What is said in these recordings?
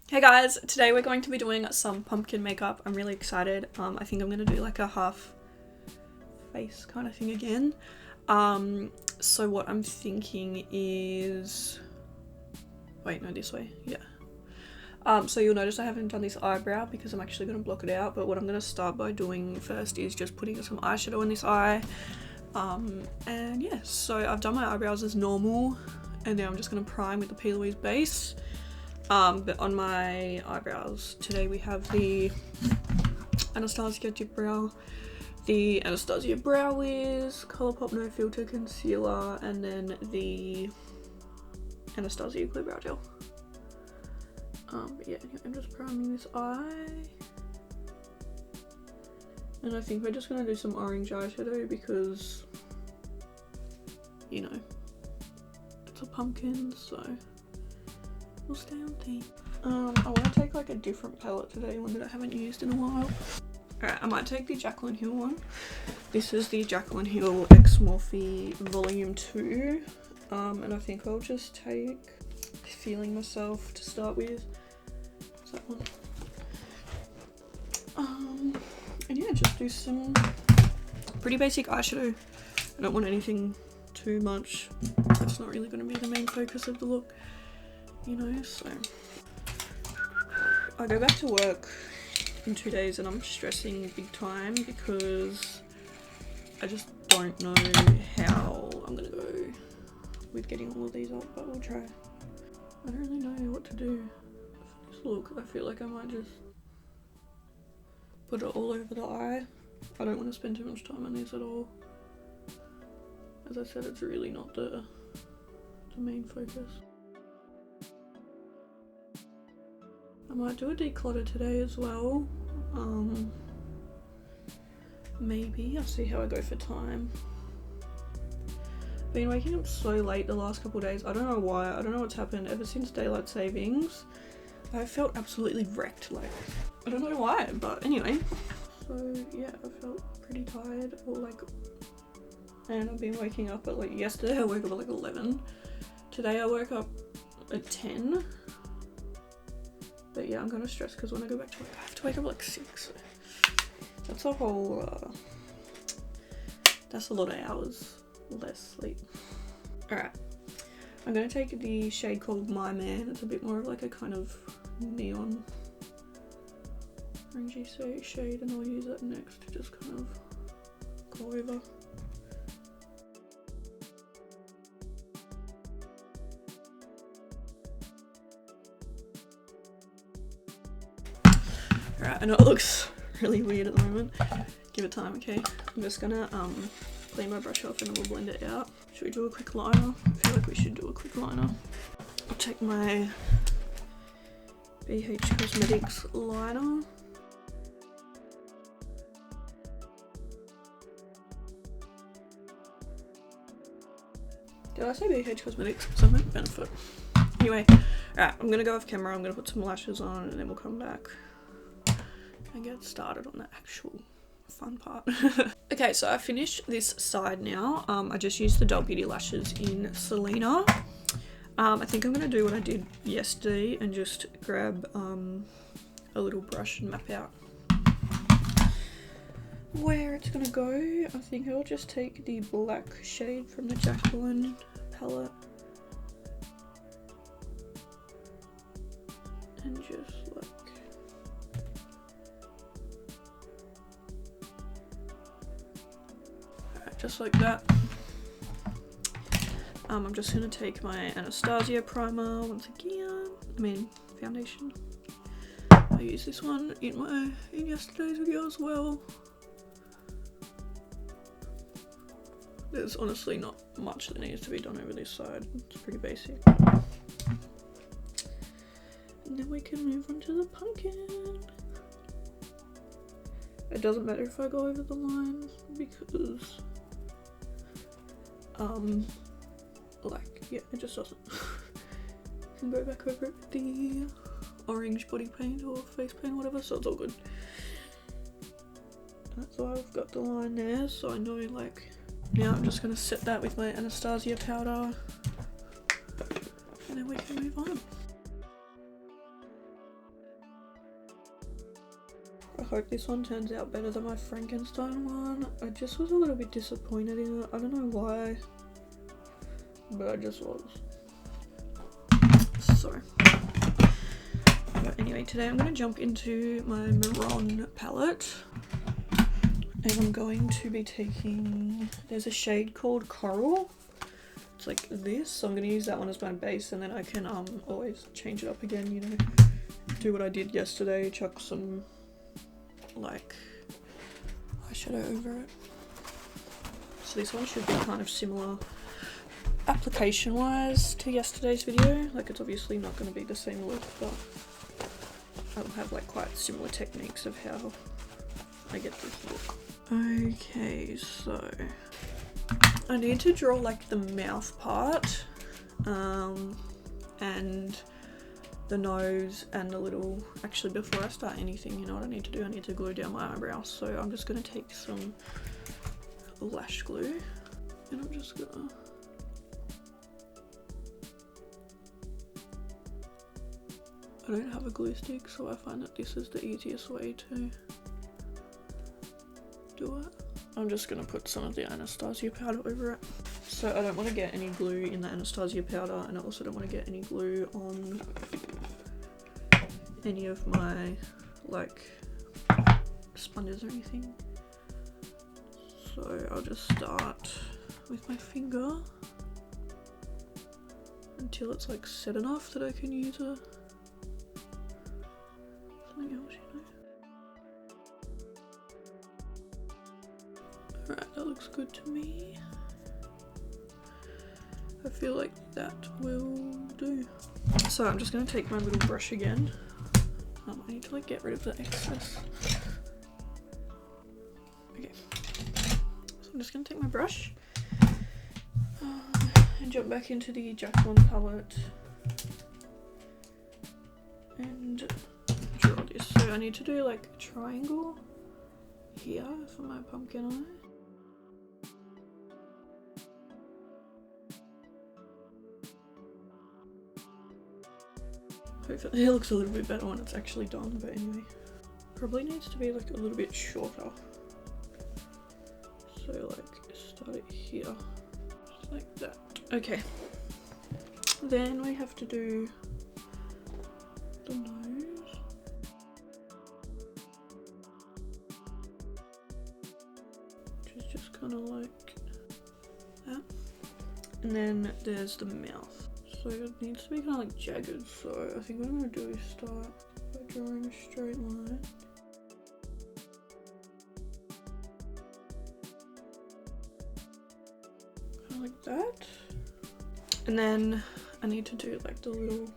Hey guys, today we're going to be doing some pumpkin makeup. I'm really excited. I think I'm going to do like a half face kind of thing again. So what I'm thinking is... Wait, no, this way. Yeah. So you'll notice I haven't done this eyebrow because I'm actually going to block it out. But what I'm going to start by doing first is just putting some eyeshadow in this eye. And yeah, so I've done my eyebrows as normal. And now I'm just going to prime with the P. Louise base. But on my eyebrows today we have the Anastasia Dip Brow, the Anastasia Brow Wiz, Colourpop No Filter Concealer, and then the Anastasia Glue Brow Gel. But yeah, I'm just priming this eye. And I think we're just going to do some orange eyeshadow because, you know, it's a pumpkin, so... we'll stay on theme. I want to take like a different palette today, one that I haven't used in a while. Alright, I might take the Jaclyn Hill one. This is the Jaclyn Hill X Morphe Volume 2. And I think I'll just take Feeling Myself to start with. What's that one? And yeah, just do some pretty basic eyeshadow. I don't want anything too much. That's not really going to be the main focus of the look. You know, so I go back to work in 2 days and I'm stressing big time because I just don't know how I'm gonna go with getting all of these up, but we'll try. I don't really know what to do for this look. I feel like I might just put it all over the eye. I don't want to spend too much time on these at all. As I said, it's really not the main focus. I might do a declutter today as well. Maybe. I'll see how I go for time. I've been waking up so late the last couple of days. I don't know why. I don't know what's happened. Ever since daylight savings, I felt absolutely wrecked. Like, I don't know why, but anyway. So yeah, I felt pretty tired. And I've been waking up at like, yesterday I woke up at like 11. Today I woke up at 10. But yeah, I'm kind of stressed because when I go back to work, I have to wake up at like 6. That's a whole, that's a lot of hours less sleep. Alright, I'm going to take the shade called My Man. It's a bit more of like a kind of neon orangey shade, and I'll use that next to just kind of go over. Alright, I know it looks really weird at the moment. Give it time, okay? I'm just gonna clean my brush off and then we'll blend it out. Should we do a quick liner? I feel like we should do a quick liner. I'll take my BH Cosmetics liner. Did I say BH Cosmetics? Because I might benefit. Anyway, alright, I'm gonna go off camera. I'm gonna put some lashes on and then we'll come back and get started on the actual fun part. Okay, so I finished this side now. I just used the Doll Beauty lashes in Selena. I think I'm gonna do what I did yesterday and just grab a little brush and map out where it's gonna go. I think I'll just take the black shade from the Jaclyn palette and just just like that. I'm just gonna take my Anastasia primer once again. Foundation. I used this one in yesterday's video as well. There's honestly not much that needs to be done over this side. It's pretty basic. And then we can move on to the pumpkin. It doesn't matter if I go over the lines because yeah, it just doesn't. You can go back over it with the orange body paint or face paint or whatever, so it's all good. That's why I've got the line there, so I know, like, now I'm just gonna set that with my Anastasia powder and then we can move on. I hope this one turns out better than my Frankenstein one. I just was a little bit disappointed in it. I don't know why, but I just was. So, but anyway, today I'm going to jump into my Marron palette. And I'm going to be taking, there's a shade called Coral. It's like this, so I'm going to use that one as my base, and then I can always change it up again, you know. Do what I did yesterday, chuck some like eyeshadow over it. So this one should be kind of similar application wise to yesterday's video. Like, it's obviously not going to be the same look, but I'll have like quite similar techniques of how I get this look. Okay, so I need to draw like the mouth part and the nose and the little, actually before I start anything, you know what I need to do? I need to glue down my eyebrows. So I'm just going to take some lash glue and I'm just gonna I don't have a glue stick, so I find that this is the easiest way to do it. I'm just gonna put some of the Anastasia powder over it. So I don't want to get any glue in the Anastasia powder, and I also don't want to get any glue on any of my like sponges or anything. So I'll just start with my finger until it's like set enough that I can use something else, you know. Alright, that looks good to me. I feel like that will do. So I'm just going to take my little brush again. I need to like get rid of the excess. Okay. So I'm just going to take my brush and jump back into the Jacqueline palette and draw this. So I need to do like a triangle here for my pumpkin eye. Hopefully it looks a little bit better when it's actually done, but anyway. Probably needs to be like a little bit shorter. So like start it here, just like that. Okay. Then we have to do the nose. Which is just kind of like that. And then there's the mouth. So it needs to be kind of like jagged, so I think what I'm going to do is start by drawing a straight line. Kind of like that. And then I need to do like the little,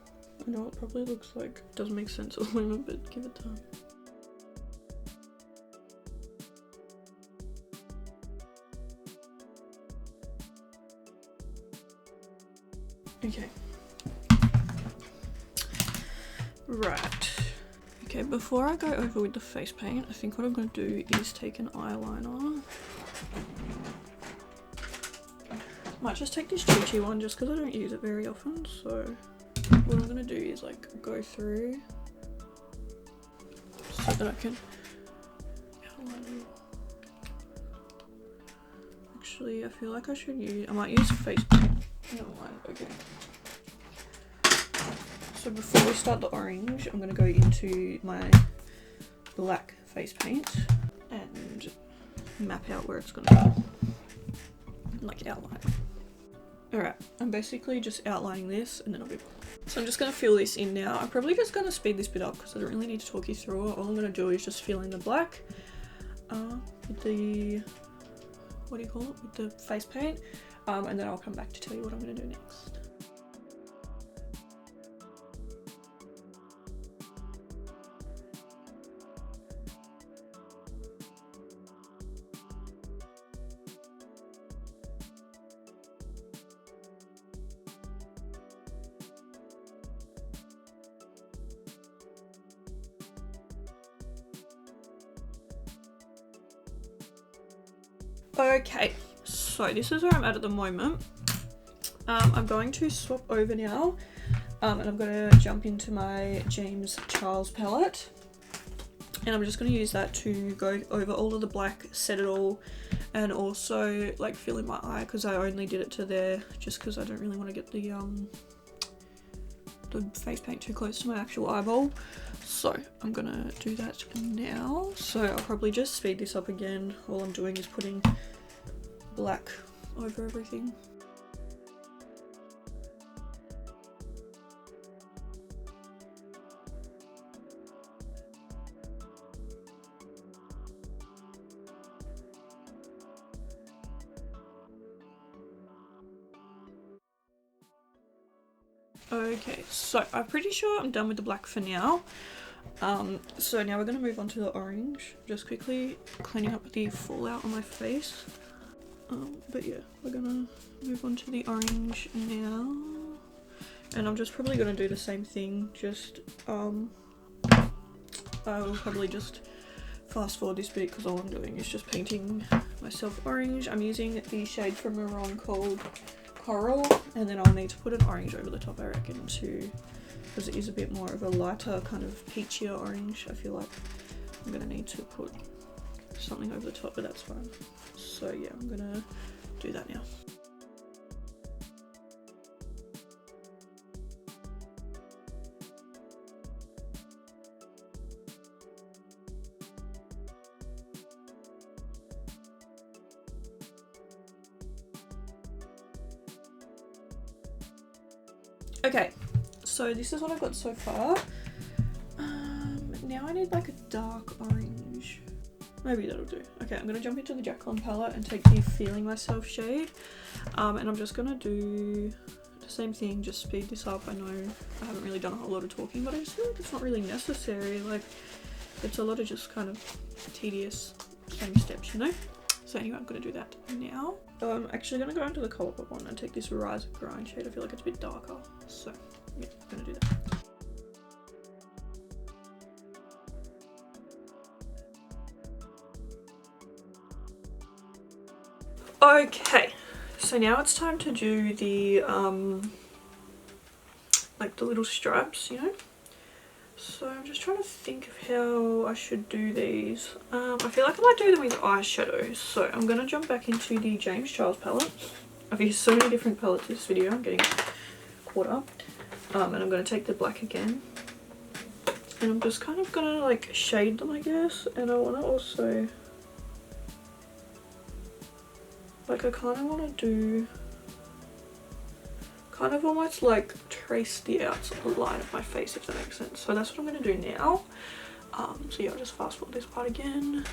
I know it probably looks like it doesn't make sense at the moment, but give it time. Okay. Right. Okay, before I go over with the face paint, I think what I'm going to do is take an eyeliner. Might just take this Chi one just because I don't use it very often, so what I'm going to do is like go through so that I can outline. Actually, I feel like I should use, I might use face paint. Never mind, okay. So before we start the orange, I'm going to go into my black face paint and map out where it's going to go. Like outline. Alright, I'm basically just outlining this and then I'll be... So I'm just going to fill this in now. I'm probably just going to speed this bit up because I don't really need to talk you through it. All I'm going to do is just fill in the black with the... what do you call it? With the face paint. And then I'll come back to tell you what I'm going to do next. Okay, so this is where I'm at the moment. I'm going to swap over now and I'm going to jump into my James Charles palette. And I'm just going to use that to go over all of the black, set it all, and also like fill in my eye, because I only did it to there just because I don't really want to get the face paint too close to my actual eyeball. So I'm gonna do that now. So I'll probably just speed this up again. All I'm doing is putting black over everything. Okay, so I'm pretty sure I'm done with the black for now. So now we're going to move on to the orange. Just quickly cleaning up the fallout on my face. But yeah, we're going to move on to the orange now. And I'm just probably going to do the same thing. Just, I will probably just fast forward this bit because all I'm doing is just painting myself orange. I'm using the shade from Maron called Coral, and then I'll need to put an orange over the top, I reckon, too, because it is a bit more of a lighter kind of peachier orange. I feel like I'm gonna need to put something over the top, but that's fine. So yeah, I'm gonna do that now. Okay, so this is what I've got so far. Now I need like a dark orange. Maybe that'll do. Okay, I'm gonna jump into the Jacqueline palette and take the Feeling Myself shade. And I'm just gonna do the same thing, just speed this up. I know I haven't really done a whole lot of talking, but I just feel like it's not really necessary. Like, it's a lot of just kind of tedious same steps, you know? So anyway, I'm gonna do that now. I'm actually gonna go into the Colourpop one and take this Rise of Grind shade. I feel like it's a bit darker. So yeah, I'm gonna do that. Okay, so now it's time to do the like the little stripes, you know. So I'm just trying to think of how I should do these. I feel like I might do them with eyeshadow, so I'm gonna jump back into the James Charles palette. I've used so many different palettes this video, I'm getting caught up. And I'm gonna take the black again, and I'm just kind of gonna like shade them, I guess. And I wanna also, like, I kind of want to do kind of almost like trace the outside line of my face, if that makes sense. So that's what I'm going to do now. So yeah, I'll just fast forward this part again.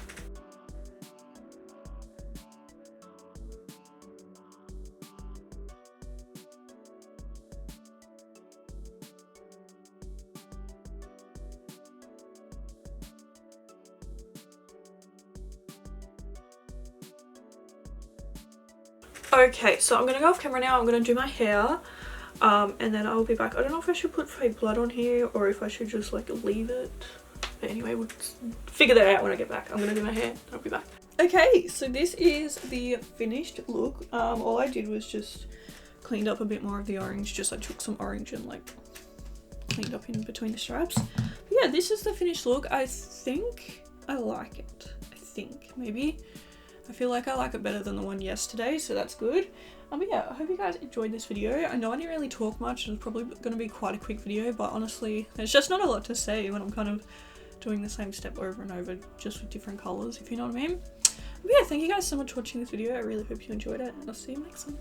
Okay, so I'm going to go off camera now. I'm going to do my hair. And then I'll be back. I don't know if I should put fake blood on here or if I should just like leave it. But anyway, we'll figure that out when I get back. I'm gonna do my hair. I'll be back. Okay, so this is the finished look. All I did was just cleaned up a bit more of the orange. Just I took some orange and like cleaned up in between the stripes. But yeah, this is the finished look. I think I like it. I think maybe. I feel like I like it better than the one yesterday, so that's good. But yeah, I hope you guys enjoyed this video. I know I didn't really talk much. It was probably going to be quite a quick video, but honestly, there's just not a lot to say when I'm kind of doing the same step over and over, just with different colours, if you know what I mean. But yeah, thank you guys so much for watching this video. I really hope you enjoyed it, and I'll see you next time.